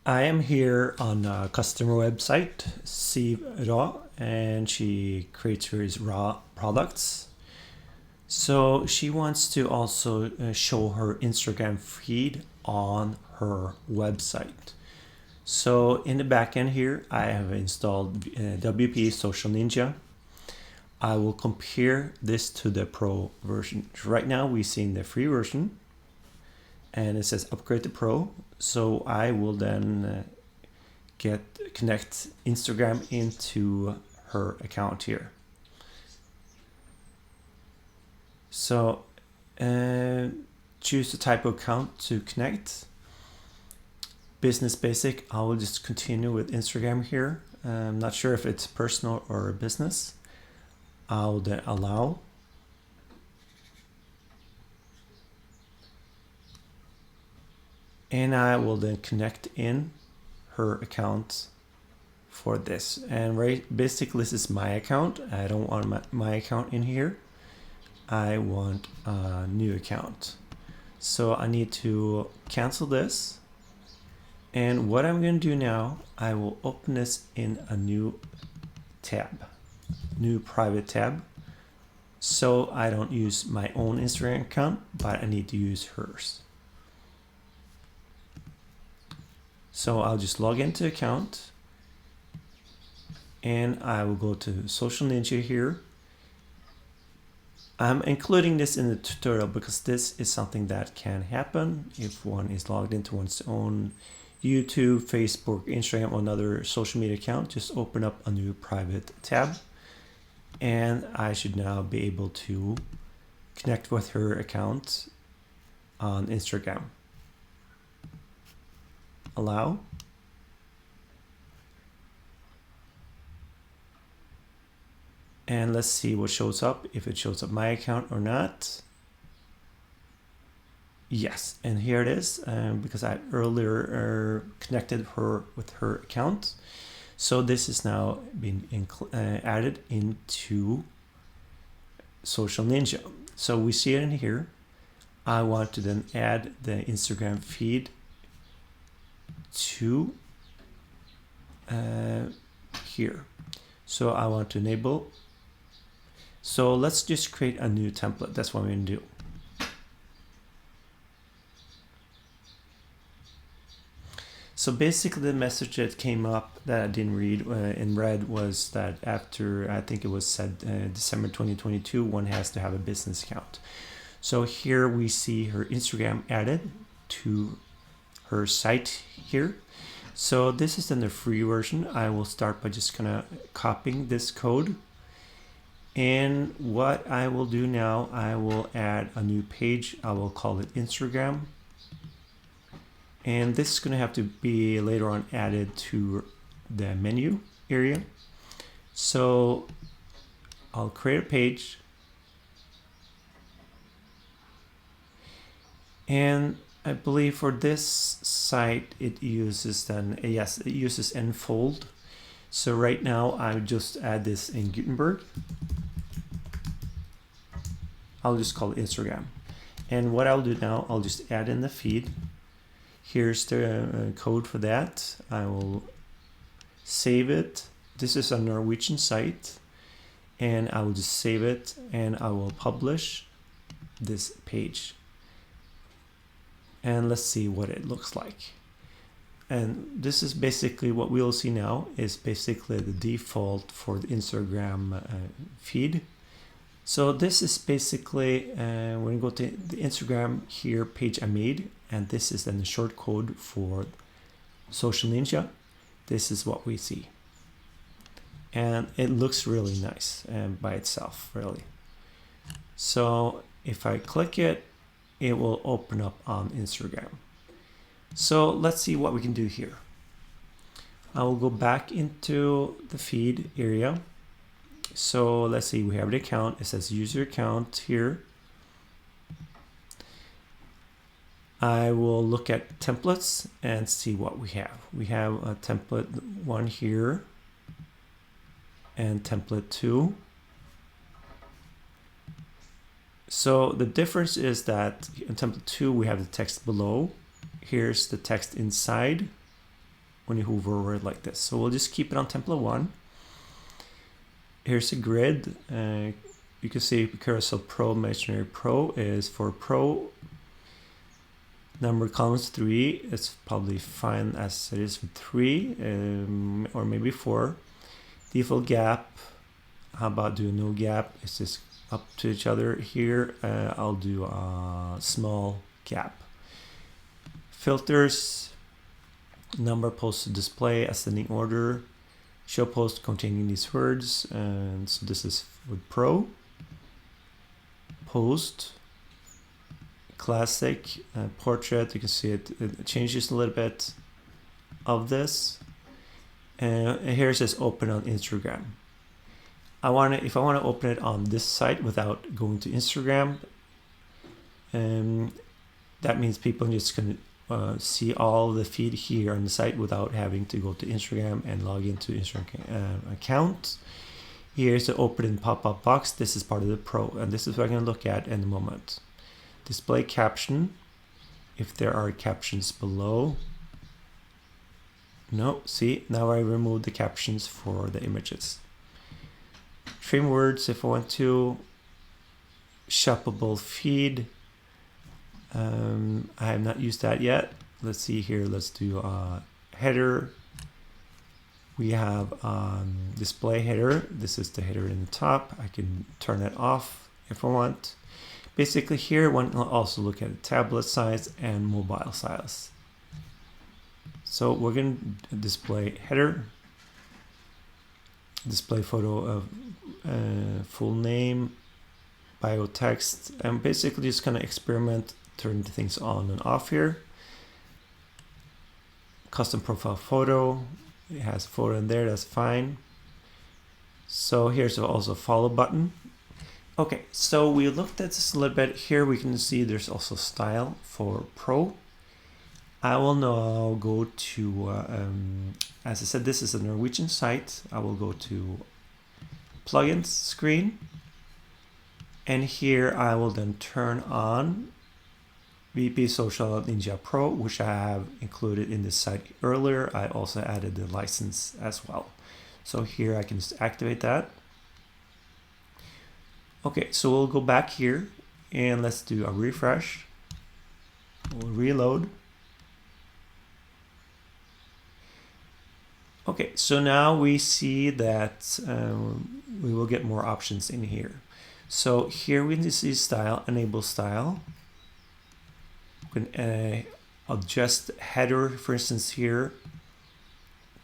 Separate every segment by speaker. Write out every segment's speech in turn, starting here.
Speaker 1: I am here on a customer website, Siv Ra, and she creates various raw products. So she wants to also show her Instagram feed on her website. So in the backend here, I have installed WP Social Ninja. I will compare this to the pro version. Right now we see in the free version and it says upgrade to pro. So I will then connect Instagram into her account here. So choose the type of account to connect. Business basic, I will just continue with Instagram here. I'm not sure if it's personal or business. I'll then allow. And I will then connect in her account for this. And basically this is my account. I don't want my account in here. I want a new account. So I need to cancel this. And what I'm going to do now, I will open this in a new tab, new private tab. So I don't use my own Instagram account, but I need to use hers. So I'll just log into account and I will go to Social Ninja here. I'm including this in the tutorial because this is something that can happen if one is logged into one's own YouTube, Facebook, Instagram, or another social media account. Just open up a new private tab and I should now be able to connect with her account on Instagram. Allow. And let's see what shows up, if it shows up my account or not. Yes, and here it is, because I earlier connected her with her account. So this is now been added into Social Ninja. So we see it in here. I want to then add the Instagram feed to here. So I want to enable. So let's just create a new template. That's what we're going to do. So basically the message that came up that I didn't read in red was that after, I think it was said December 2022, one has to have a business account. So here we see her Instagram added to her site here. So this is in the free version. I will start by just kind of copying this code. And what I will do now, I will add a new page. I will call it Instagram. And this is going to have to be later on added to the menu area. So I'll create a page. And I believe for this site, it uses then, yes, it uses enfold. So right now I would just add this in Gutenberg. I'll just call it Instagram. And what I'll do now, I'll just add in the feed. Here's the code for that. I will save it. This is a Norwegian site. And I will just save it and I will publish this page. And let's see what it looks like. And this is basically what we'll see now is basically the default for the Instagram feed. So this is basically, we're going to go to the Instagram here page I made, and this is then the short code for Social Ninja. This is what we see. And it looks really nice by itself, really. So if I click it, it will open up on Instagram. So let's see what we can do here. I will go back into the feed area. So let's see, we have the account. It says user account here. I will look at templates and see what we have. We have a template 1 here and template 2. So the difference is that in template 2 we have the text below. Here's the text inside. when you hover over it like this. So we'll just keep it on template 1. Here's a grid. You can see Carousel Pro, Imaginary Pro is for Pro. Number columns 3. It's probably fine as it is with 3 or maybe 4. Default gap. How about do no gap? It's just up to each other here. I'll do a small gap. Filters. Number post to display, ascending order. Show post containing these words. And so this is with Pro. Post. Classic, portrait. You can see it changes a little bit of this. And here it says open on Instagram. If I want to open it on this site without going to Instagram, that means people just can see all the feed here on the site without having to go to Instagram and log into Instagram account. Here's the open in pop-up box. This is part of the Pro, and this is what I'm going to look at in a moment. Display caption, if there are captions below. No, see, now I remove the captions for the images. Trim words if I want to. Shoppable feed. I have not used that yet. Let's see here, let's do a header. We have display header. This is the header in the top. I can turn it off if I want. Basically here, one will also look at tablet size and mobile size. So we're going to display header, display photo of full name, bio text, and basically just kind of experiment, turn things on and off here. Custom profile photo, it has a photo in there, that's fine. So here's also a follow button. Okay, so we looked at this a little bit. Here we can see there's also style for Pro. I will now go to, as I said, this is a Norwegian site. I will go to plugins screen. And here I will then turn on VP Social Ninja Pro, which I have included in this site earlier. I also added the license as well. So here I can just activate that. Okay, so we'll go back here and let's do a refresh. We'll reload. Okay, so now we see that we will get more options in here. So here we can see style, enable style. We can adjust header, for instance here,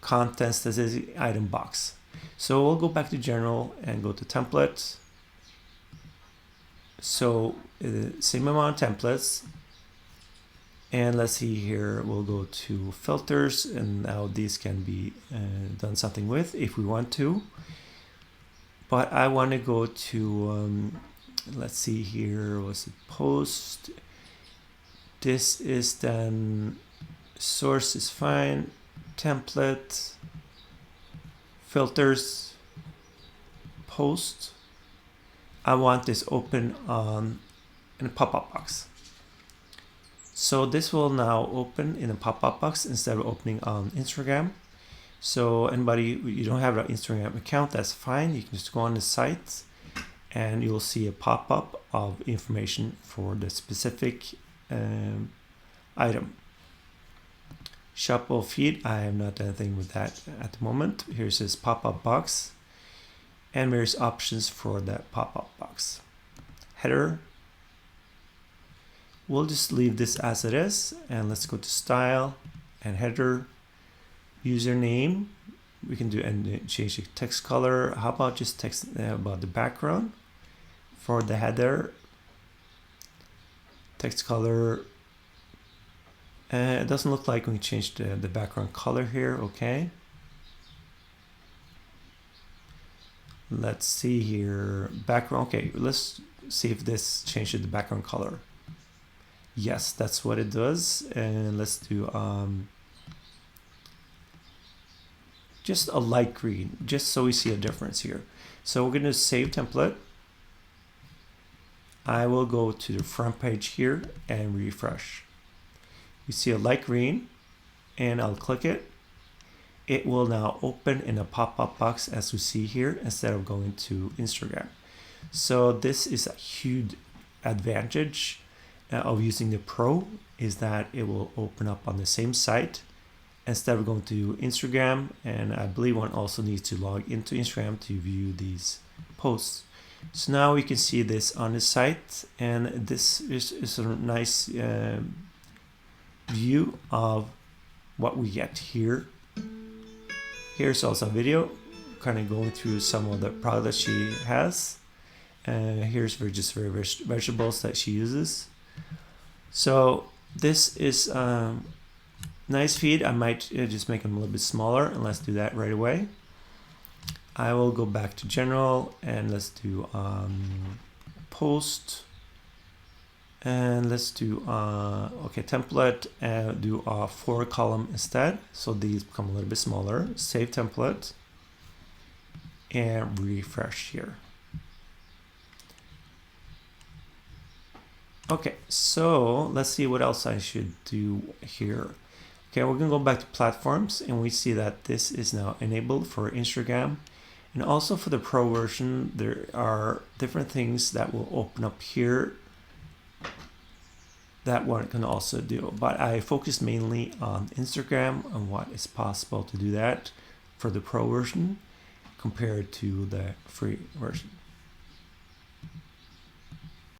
Speaker 1: contents, this is the item box. So we'll go back to general and go to template. So same amount of templates. And let's see here, we'll go to filters, and now these can be done something with if we want to. But I want to go to, let's see here, was it post? This is then, source is fine, template, filters, post. I want this open on in a pop-up box. So this will now open in a pop-up box instead of opening on Instagram. So anybody, you don't have an Instagram account, that's fine. You can just go on the site and you'll see a pop-up of information for the specific item. Shoppable feed, I have not done anything with that at the moment. Here's this pop-up box and there's options for that pop-up box. Header. We'll just leave this as it is and let's go to style and header. Username, we can do and change the text color. How about just text about the background for the header? Text color. It doesn't look like we changed the background color here. Okay. Let's see here. Background. Okay, let's see if this changes the background color. Yes, that's what it does. And let's do just a light green, just so we see a difference here. So we're going to save template. I will go to the front page here and refresh. You see a light green and I'll click it it will now open in a pop-up box as we see here instead of going to Instagram. So this is a huge advantage of using the Pro, is that it will open up on the same site instead of going to Instagram, and I believe one also needs to log into Instagram to view these posts. So now we can see this on the site, and this is a nice view of what we get here. Here's also a video kind of going through some of the products she has. Here's just vegetables that she uses. So this is nice feed. I might just make them a little bit smaller, and let's do that right away. I will go back to general and let's do post, and let's do okay, template, and do a 4-column instead, so these become a little bit smaller. Save template and refresh here. Okay, so let's see what else I should do here. Okay, we're gonna go back to platforms, and we see that this is now enabled for Instagram. And also for the Pro version, there are different things that will open up here that one can also do. But I focus mainly on Instagram and what is possible to do that for the Pro version compared to the free version.